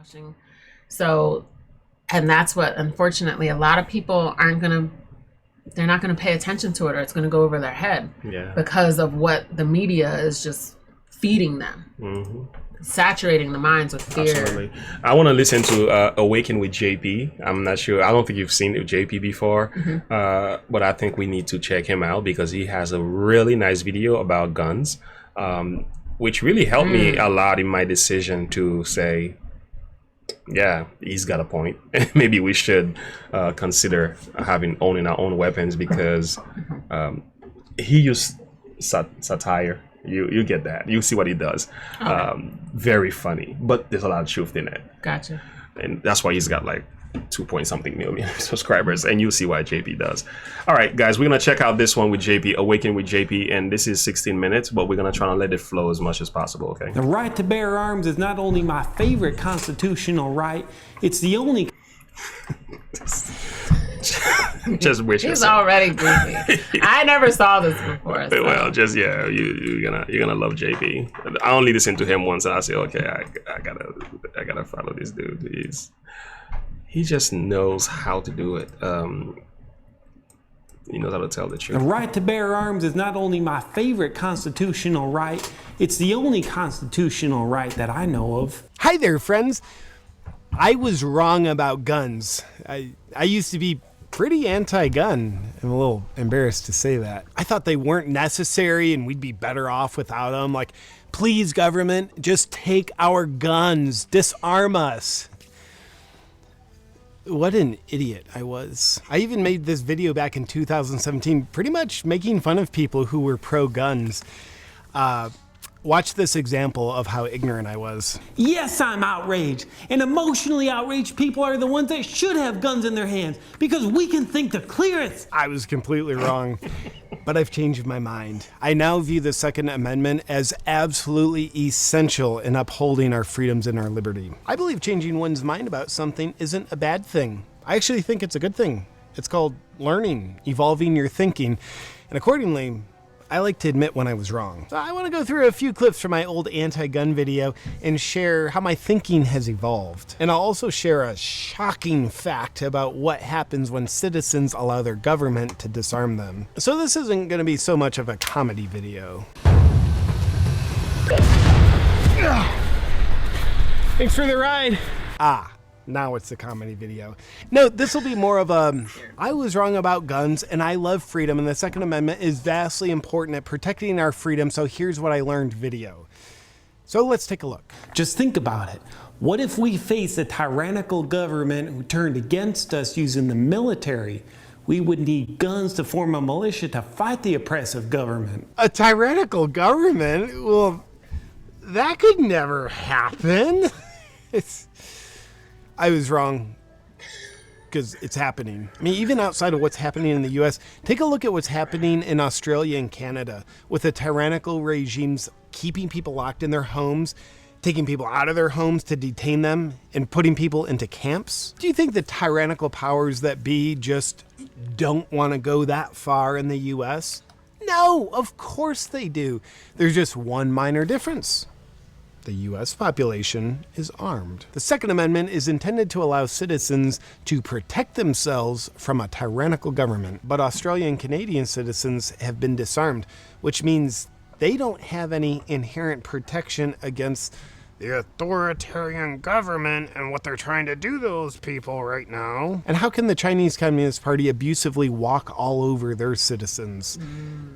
greenwashing. So, and that's what, unfortunately, a lot of people they're not going to pay attention to it, or it's going to go over their head because of what the media is just feeding them, saturating the minds with fear. Absolutely. I want to listen to Awaken with JP. I'm not sure. I don't think you've seen JP before, but I think we need to check him out because he has a really nice video about guns, which really helped me a lot in my decision to say, yeah, he's got a point. Maybe we should consider owning our own weapons because he used satire. You get that. You see what he does. Okay. Very funny, but there's a lot of truth in it. Gotcha. And that's why he's got like 2-point-something million subscribers, and you'll see why JP does. All right, guys, we're gonna check out this one with JP, Awaken with JP, and this is 16 minutes, but we're gonna try to let it flow as much as possible, okay? The right to bear arms is not only my favorite constitutional right, it's the only... Just wish he's already goofy. I never saw this before. So. Well, just yeah, you're gonna love JP. I only listened to him once, and I say, okay, I gotta follow this dude. He just knows how to do it. He knows how to tell the truth. The right to bear arms is not only my favorite constitutional right, it's the only constitutional right that I know of. Hi there, friends. I was wrong about guns. I used to be pretty anti-gun. I'm a little embarrassed to say that. I thought they weren't necessary and we'd be better off without them. Like, please, government, just take our guns, disarm us. What an idiot I was. I even made this video back in 2017, pretty much making fun of people who were pro-guns. Watch this example of how ignorant I was. Yes, I'm outraged. And emotionally outraged people are the ones that should have guns in their hands because we can think the clearest. I was completely wrong, but I've changed my mind. I now view the Second Amendment as absolutely essential in upholding our freedoms and our liberty. I believe changing one's mind about something isn't a bad thing. I actually think it's a good thing. It's called learning, evolving your thinking, and accordingly, I like to admit when I was wrong. So I want to go through a few clips from my old anti-gun video and share how my thinking has evolved. And I'll also share a shocking fact about what happens when citizens allow their government to disarm them. So this isn't going to be so much of a comedy video. Thanks for the ride. Now it's a comedy video. No, this will be more of a, I was wrong about guns and I love freedom and the Second Amendment is vastly important at protecting our freedom, so here's what I learned video. So let's take a look. Just think about it. What if we face a tyrannical government who turned against us using the military? We would need guns to form a militia to fight the oppressive government. A tyrannical government? Well, that could never happen. I was wrong, because it's happening. I mean, even outside of what's happening in the US, take a look at what's happening in Australia and Canada with the tyrannical regimes keeping people locked in their homes, taking people out of their homes to detain them, and putting people into camps. Do you think the tyrannical powers that be just don't want to go that far in the US? No, of course they do. There's just one minor difference. The U.S. population is armed. The Second Amendment is intended to allow citizens to protect themselves from a tyrannical government, but Australian and Canadian citizens have been disarmed, which means they don't have any inherent protection against the authoritarian government and what they're trying to do to those people right now. And how can the Chinese Communist Party abusively walk all over their citizens?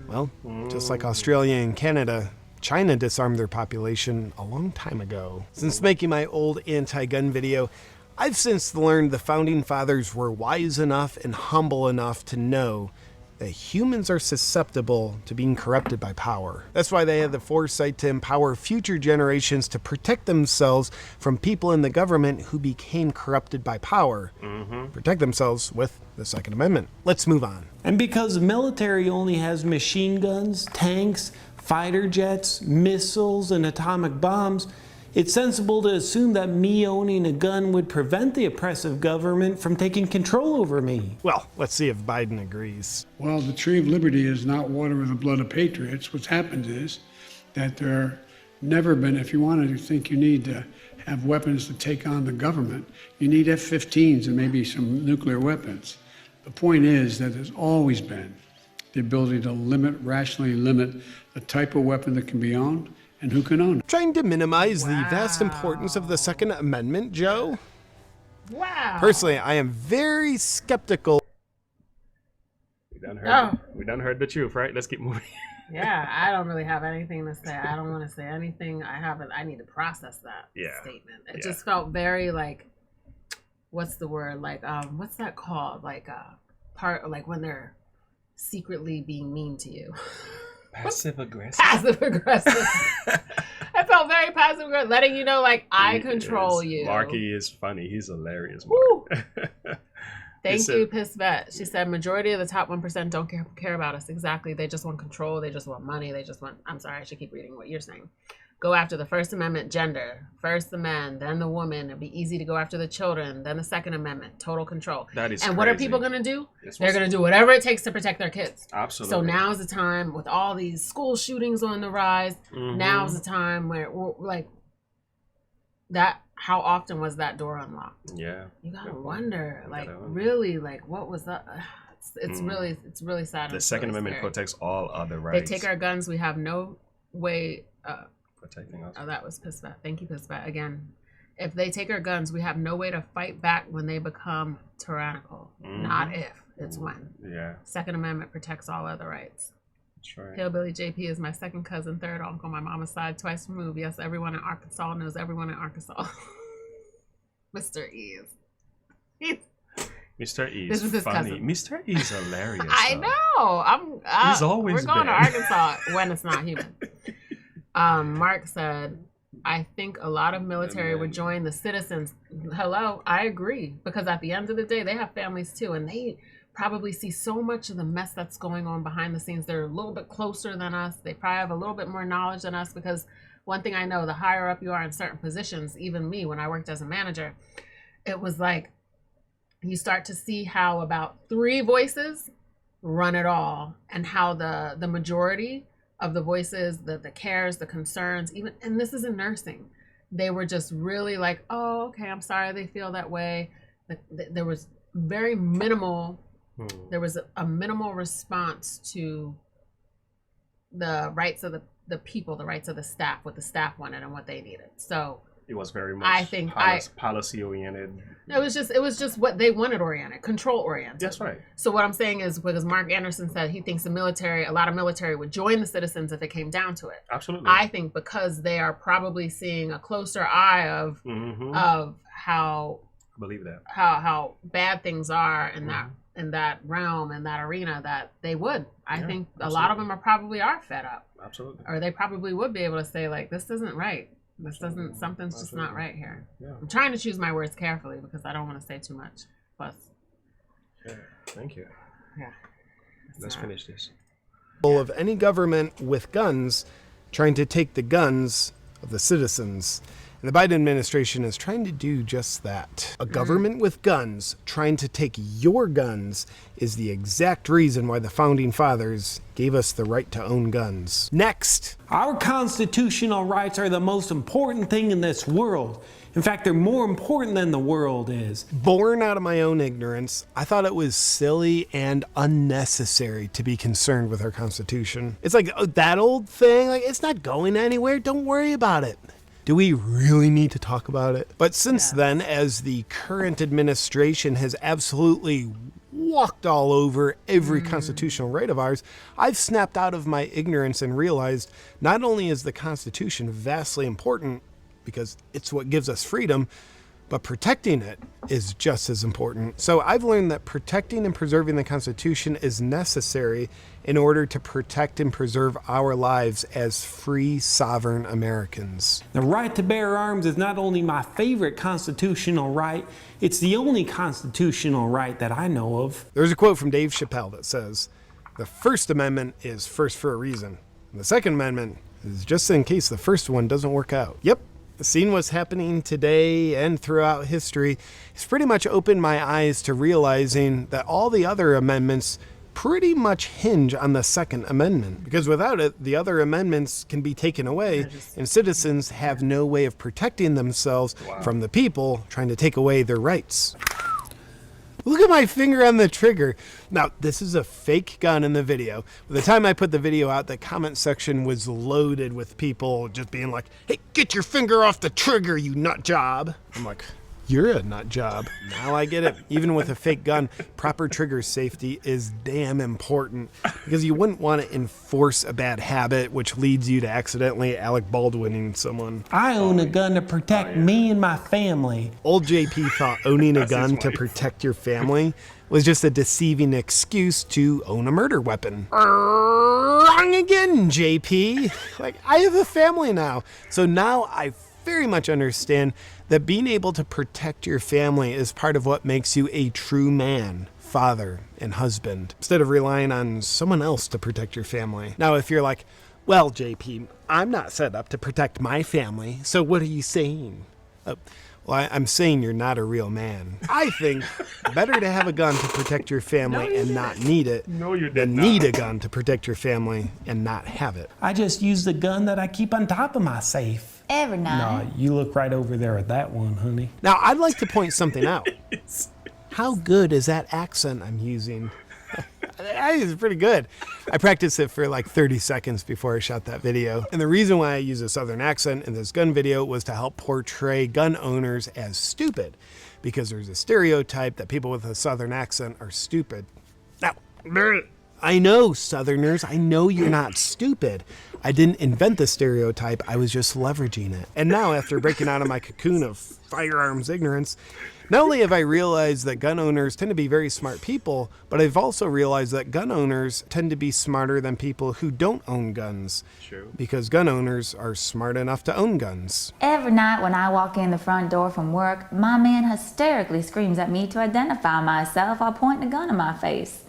Well, just like Australia and Canada, China disarmed their population a long time ago. Since making my old anti-gun video, I've since learned the founding fathers were wise enough and humble enough to know that humans are susceptible to being corrupted by power. That's why they had the foresight to empower future generations to protect themselves from people in the government who became corrupted by power. Protect themselves with the Second Amendment. Let's move on. And because the military only has machine guns, tanks, fighter jets, missiles, and atomic bombs, it's sensible to assume that me owning a gun would prevent the oppressive government from taking control over me. Well, let's see if Biden agrees. Well, the tree of liberty is not watered with the blood of patriots. What's happened is that there never been, if you want to think you need to have weapons to take on the government. You need F-15s and maybe some nuclear weapons. The point is that there's always been the ability to rationally limit the type of weapon that can be owned and who can own it. Trying to minimize the vast importance of the Second Amendment, Joe? Wow. Personally, I am very skeptical. We done heard the truth, right? Let's keep moving. Yeah, I don't really have anything to say. I don't want to say anything. I need to process that statement. It just felt very like, what's the word? Like, what's that called? Like, like when they're secretly being mean to you. Passive aggressive. Passive aggressive. I felt very passive aggressive, letting you know, like, I control you. Marky is funny. He's hilarious. Thank you, Piss Vet. She said, majority of the top 1% don't care about us. Exactly. They just want control. They just want money. They just want, I'm sorry, I should keep reading what you're saying. Go after the First Amendment, gender. First the man, then the woman. It'd be easy to go after the children, then the Second Amendment, total control. That is And crazy. what are people going to do? They're going to do whatever it takes to protect their kids. Absolutely. So now's the time, with all these school shootings on the rise, now's the time where, like, that, how often was that door unlocked? Yeah. You gotta wonder, like, really, like, what was that? It's really sad. The Second Amendment protects all other rights. They take our guns. We have no way. Protecting us. Oh, that was Pispat. Thank you, Pispat. Again, if they take our guns, we have no way to fight back when they become tyrannical. Not if, it's when. Yeah. Second Amendment protects all other rights. That's right. Hillbilly JP is my second cousin, third uncle, my mama's side, twice removed. Yes, everyone in Arkansas knows everyone in Arkansas. Mr. E is. Mr. E This is is his funny. cousin. Mr. E is hilarious. I know. He's always we're going been. to Arkansas when it's not human. Mark said, I think a lot of military would join the citizens. Hello, I agree. Because at the end of the day, they have families too. And they probably see so much of the mess that's going on behind the scenes. They're a little bit closer than us. They probably have a little bit more knowledge than us, because one thing I know, the higher up you are in certain positions, even me, when I worked as a manager, it was like, you start to see how about 3 voices run it all, and how the majority of the voices, the cares, the concerns, even, and this is in nursing, they were just really like, oh, okay, I'm sorry they feel that way. There was very minimal, there was a minimal response to the rights of the people, the rights of the staff, what the staff wanted and what they needed. So it was very much I think policy oriented. It was just what they wanted oriented, control oriented. That's right. So what I'm saying is, because Mark Anderson said he thinks a lot of military would join the citizens if it came down to it. Absolutely. I think because they are probably seeing a closer eye of how I believe that how bad things are in that realm, in that arena, that they would. I think a lot of them are fed up. Absolutely. Or they probably would be able to say, like, this isn't right. Something's just not right here. Yeah. I'm trying to choose my words carefully because I don't want to say too much. Plus. Yeah, thank you. Yeah. Let's finish this. Of any government with guns trying to take the guns of the citizens. And the Biden administration is trying to do just that. A government with guns trying to take your guns is the exact reason why the founding fathers gave us the right to own guns. Next. Our constitutional rights are the most important thing in this world. In fact, they're more important than the world is. Born out of my own ignorance, I thought it was silly and unnecessary to be concerned with our Constitution. It's like that old thing, like, it's not going anywhere, don't worry about it. Do we really need to talk about it? But since then, as the current administration has absolutely walked all over every constitutional right of ours, I've snapped out of my ignorance and realized not only is the Constitution vastly important, because it's what gives us freedom, but protecting it is just as important. So I've learned that protecting and preserving the Constitution is necessary in order to protect and preserve our lives as free, sovereign Americans. The right to bear arms is not only my favorite constitutional right, it's the only constitutional right that I know of. There's a quote from Dave Chappelle that says, "The First Amendment is first for a reason. And the Second Amendment is just in case the first one doesn't work out." Yep. Seeing what's happening today and throughout history has pretty much opened my eyes to realizing that all the other amendments pretty much hinge on the Second Amendment, because without it, the other amendments can be taken away, and citizens have no way of protecting themselves from the people trying to take away their rights. Look at my finger on the trigger. Now, this is a fake gun in the video. By the time I put the video out, the comment section was loaded with people just being like, hey, get your finger off the trigger, you nut job. I'm like, you're a nut job. Now I get it. Even with a fake gun, proper trigger safety is damn important, because you wouldn't want to enforce a bad habit which leads you to accidentally Alec Baldwinning someone. I own a gun to protect me and my family. Old JP thought owning a gun to protect your family was just a deceiving excuse to own a murder weapon. Wrong again, JP. Like, I have a family now. So now I very much understand that being able to protect your family is part of what makes you a true man, father, and husband, instead of relying on someone else to protect your family. Now, if you're like, well, JP, I'm not set up to protect my family, so what are you saying? Well, I'm saying you're not a real man. I think better to have a gun to protect your family and not need it than need a gun to protect your family and not have it. I just use the gun that I keep on top of my safe. Every night. No, you look right over there at that one, honey. Now, I'd like to point something out. How good is that accent I'm using? It's pretty good. I practiced it for like 30 seconds before I shot that video. And the reason why I use a Southern accent in this gun video was to help portray gun owners as stupid, because there's a stereotype that people with a Southern accent are stupid. Now, I know, Southerners, I know you're not stupid. I didn't invent the stereotype, I was just leveraging it. And now, after breaking out of my cocoon of firearms ignorance, not only have I realized that gun owners tend to be very smart people, but I've also realized that gun owners tend to be smarter than people who don't own guns. True. Because gun owners are smart enough to own guns. Every night when I walk in the front door from work, my man hysterically screams at me to identify myself while pointing a gun in my face.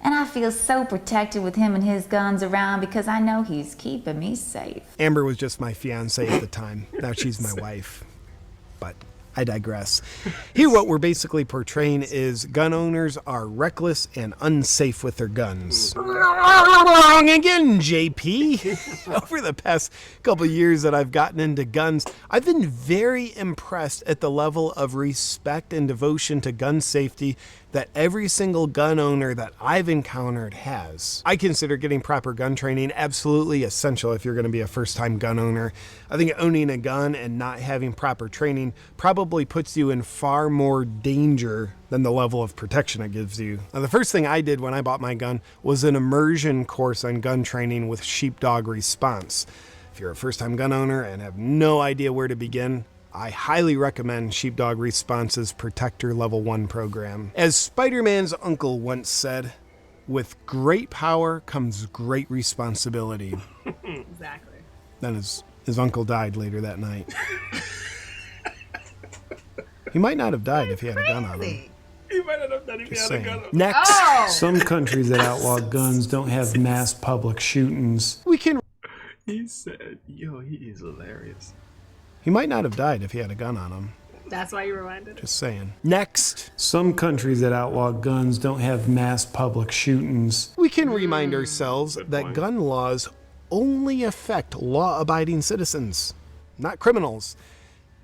And I feel so protected with him and his guns around because I know he's keeping me safe. Amber was just my fiance at the time. Now she's my wife. But I digress. Here what we're basically portraying is gun owners are reckless and unsafe with their guns. Wrong again, JP. Over the past couple years that I've gotten into guns, I've been very impressed at the level of respect and devotion to gun safety that every single gun owner that I've encountered has. I consider getting proper gun training absolutely essential if you're going to be a first-time gun owner. I think owning a gun and not having proper training probably puts you in far more danger than the level of protection it gives you. Now, the first thing I did when I bought my gun was an immersion course on gun training with Sheepdog Response. If you're a first-time gun owner and have no idea where to begin, I highly recommend Sheepdog Response's Protector Level 1 program. As Spider-Man's uncle once said, with great power comes great responsibility. Exactly. Then his uncle died later that night. He might not have died if he had a gun on him. He might not have done if he had a gun. Next. Oh! Some countries that outlaw guns don't have mass public shootings. We can. He said, yo, he is hilarious. He might not have died if he had a gun on him. That's why you reminded us. Just saying. Next. Some countries that outlaw guns don't have mass public shootings. We can remind ourselves that gun laws only affect law-abiding citizens, not criminals.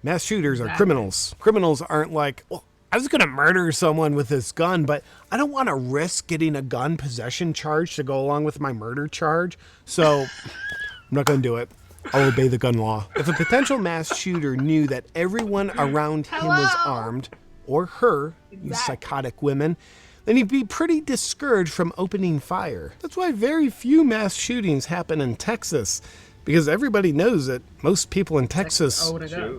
Mass shooters are criminals. Criminals aren't like, well, I was going to murder someone with this gun, but I don't want to risk getting a gun possession charge to go along with my murder charge, so I'm not going to do it. I'll obey the gun law. If a potential mass shooter knew that everyone around him was armed, or her, you psychotic women, then he'd be pretty discouraged from opening fire. That's why very few mass shootings happen in Texas, because everybody knows that most people in Texas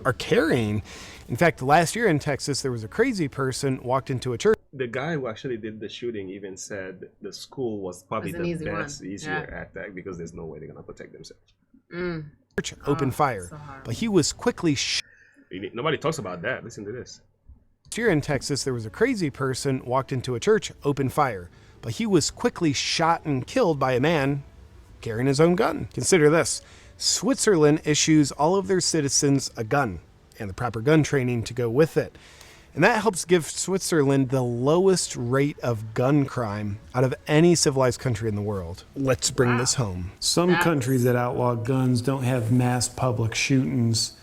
are carrying. In fact, last year in Texas, there was a crazy person walked into a church. The guy who actually did the shooting even said the school was probably the easier attack because there's no way they're going to protect themselves. Open fire, so but he was quickly Nobody talks about that. Listen to this. Here in Texas, there was a crazy person walked into a church, opened fire, but he was quickly shot and killed by a man carrying his own gun. Consider this. Switzerland issues all of their citizens a gun and the proper gun training to go with it. And that helps give Switzerland the lowest rate of gun crime out of any civilized country in the world. Let's bring this home. Some countries that outlaw guns don't have mass public shootings,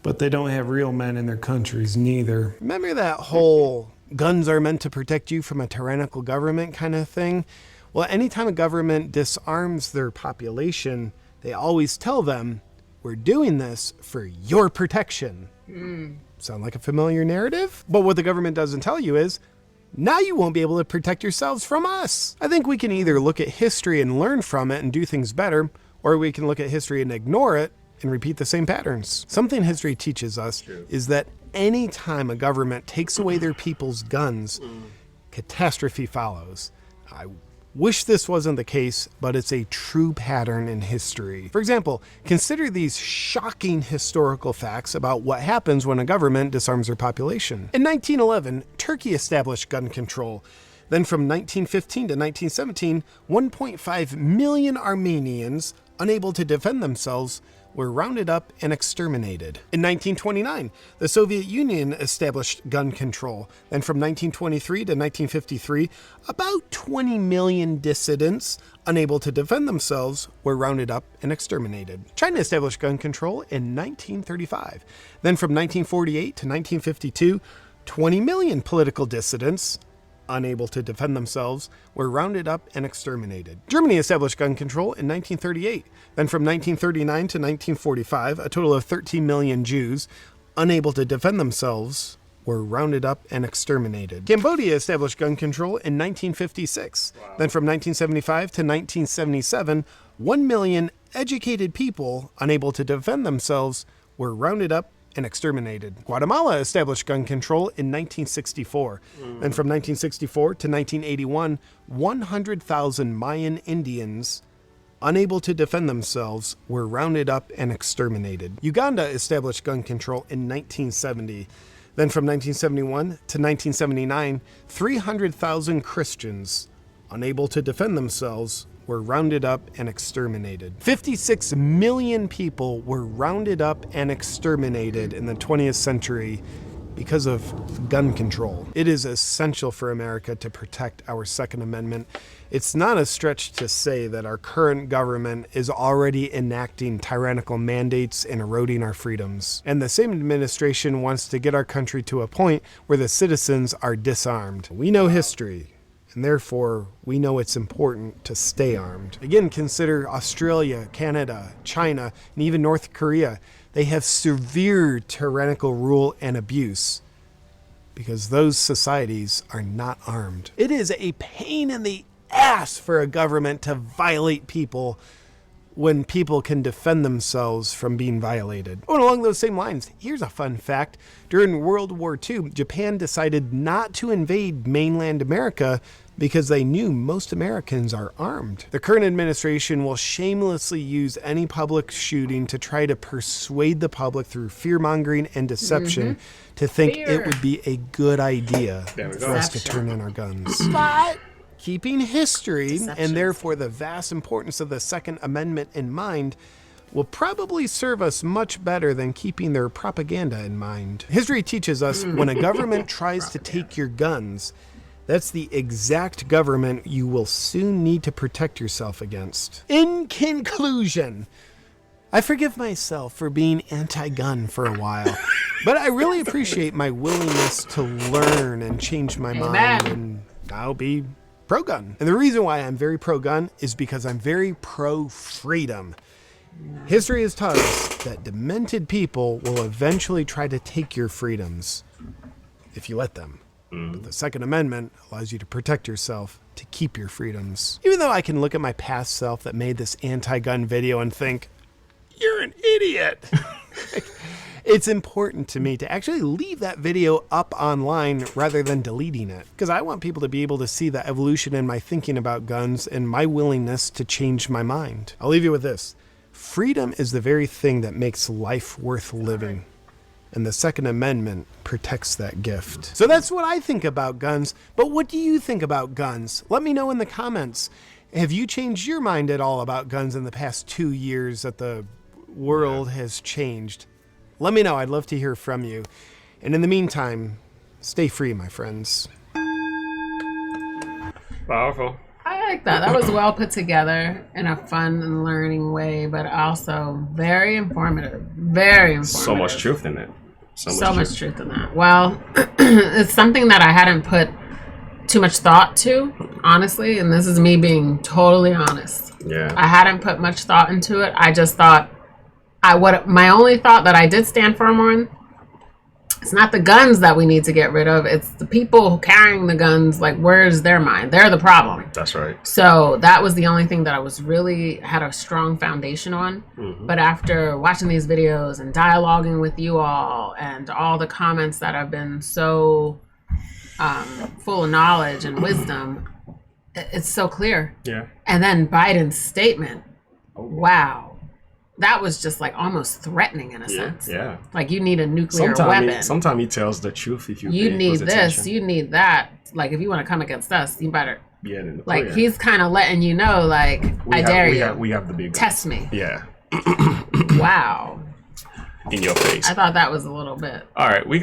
but they don't have real men in their countries neither. Remember that whole guns are meant to protect you from a tyrannical government kind of thing? Well, anytime a government disarms their population, they always tell them, we're doing this for your protection. Sound like a familiar narrative? But what the government doesn't tell you is, now you won't be able to protect yourselves from us. I think we can either look at history and learn from it and do things better, or we can look at history and ignore it and repeat the same patterns. Something history teaches us is that any time a government takes away their people's guns, catastrophe follows. I wish this wasn't the case, but it's a true pattern in history. For example, consider these shocking historical facts about what happens when a government disarms their population. In 1911, Turkey established gun control. Then from 1915 to 1917, 1.5 million Armenians, unable to defend themselves, were rounded up and exterminated. In 1929, the Soviet Union established gun control. Then from 1923 to 1953, about 20 million dissidents, unable to defend themselves, were rounded up and exterminated. China established gun control in 1935. Then from 1948 to 1952, 20 million political dissidents, unable to defend themselves, were rounded up and exterminated. Germany established gun control in 1938. Then from 1939 to 1945, a total of 13 million Jews, unable to defend themselves, were rounded up and exterminated. Cambodia established gun control in 1956. Then from 1975 to 1977, 1 million educated people, unable to defend themselves, were rounded up and exterminated. Guatemala established gun control in 1964. And from 1964 to 1981, 100,000 Mayan Indians, unable to defend themselves, were rounded up and exterminated. Uganda established gun control in 1970. Then from 1971 to 1979, 300,000 Christians, unable to defend themselves, were rounded up and exterminated. 56 million people were rounded up and exterminated in the 20th century because of gun control. It is essential for America to protect our Second Amendment. It's not a stretch to say that our current government is already enacting tyrannical mandates and eroding our freedoms. And the same administration wants to get our country to a point where the citizens are disarmed. We know history, and therefore we know it's important to stay armed. Again, consider Australia, Canada, China, and even North Korea. They have severe tyrannical rule and abuse because those societies are not armed. It is a pain in the ass for a government to violate people when people can defend themselves from being violated. Oh, and along those same lines, here's a fun fact. During World War II, Japan decided not to invade mainland America because they knew most Americans are armed. The current administration will shamelessly use any public shooting to try to persuade the public through fear-mongering and deception to think it would be a good idea for us to turn in our guns. But keeping history, and therefore the vast importance of the Second Amendment in mind, will probably serve us much better than keeping their propaganda in mind. History teaches us when a government tries to take your guns, that's the exact government you will soon need to protect yourself against. In conclusion, I forgive myself for being anti-gun for a while, but I really appreciate my willingness to learn and change my mind, and I'll be pro-gun. And the reason why I'm very pro-gun is because I'm very pro-freedom. History has taught us that demented people will eventually try to take your freedoms if you let them. But the Second Amendment allows you to protect yourself, to keep your freedoms. Even though I can look at my past self that made this anti-gun video and think, you're an idiot. It's important to me to actually leave that video up online rather than deleting it, because I want people to be able to see the evolution in my thinking about guns and my willingness to change my mind. I'll leave you with this. Freedom is the very thing that makes life worth living. And the Second Amendment protects that gift. So that's what I think about guns. But what do you think about guns? Let me know in the comments. Have you changed your mind at all about guns in the past 2 years that the world has changed? Let me know. I'd love to hear from you. And in the meantime, Stay free, my friends. Powerful. I like that. That was well put together in a fun and learning way, but also very informative. Very informative. So much truth in it. So much truth in that. Well, it's something that I hadn't put too much thought to, honestly, and this is me being totally honest. Yeah. I hadn't put much thought into it. I just thought my only thought that I did stand firm on, it's not the guns that we need to get rid of. It's the people carrying the guns. Like, where's their mind? They're the problem. That's right. So that was the only thing that I was really had a strong foundation on. Mm-hmm. But after watching these videos and dialoguing with you all and all the comments that have been so full of knowledge and wisdom, it's so clear. Yeah. And then Biden's statement. Wow. That was just like almost threatening in a sense. Yeah. Like, you need a nuclear weapon. Sometimes he tells the truth if you need this, you need that. Like, if you want to come against us, you better. Yeah. Like, he's kind of letting you know, like, I dare you. We have the big test me. Yeah. Wow. In your face. I thought that was a little bit. All right. We